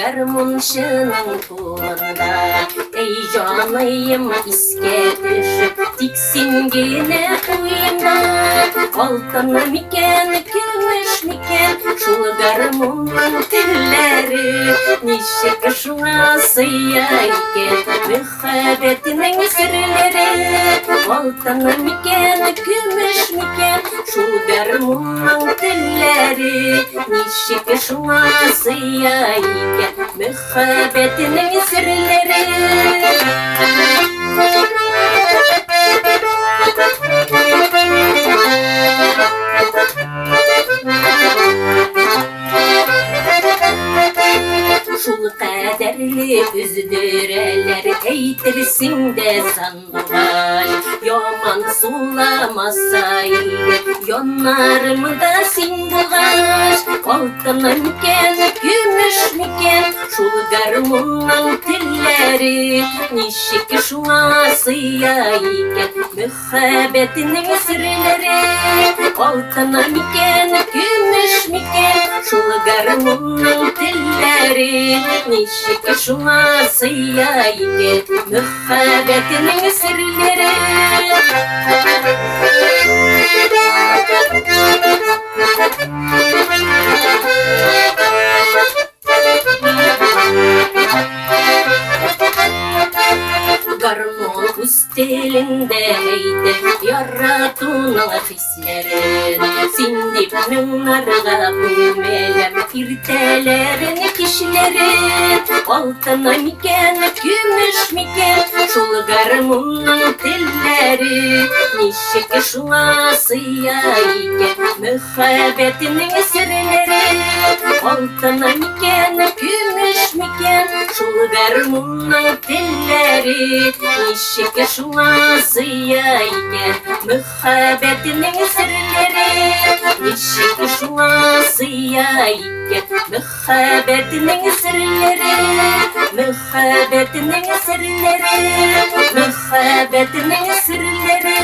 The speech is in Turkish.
garmonşının tuğunda. Ey canayım iske düşüp tiksingine uyumda. Altın miken, gümüş miken, şu garmonun telleri. Nişek şuna sıyayken, mühabbetinin sırları. Altın miken, gümüş miken, şu garmonun telleri. Nişek şuna sıyayken, mühabbetinin sırları. Şul kaderli üzdüreler eytirsin de sandılar. Yaman sulamasaydı yonlarımı da sindiler. Altın miken, gümüş miken, şul garmonun telleri. Nişik şuna sıyayken, mühabbetinin sırları. Altın miken, gümüş miken, şul garmonun telleri. Nişik şuna sıyayken, mühabbetinin sırları. Garmon üstelindeydi yaratunun hislerin. Sindip nınarga bümelem irtelerin kişilerin. Altın miken, gümüş miken, şul garmonun telleri. Nişik şuna sıyayken, mühabbetinin sırları. Altın miken, gümüş miken, şul garmonun telleri. Nişik şuna sıyayken, mühabbetinin sırları. Nişik şuna sıyayken, mühabbetinin sırları. Mühabbetinin sırları. Mühabbetinin sırları.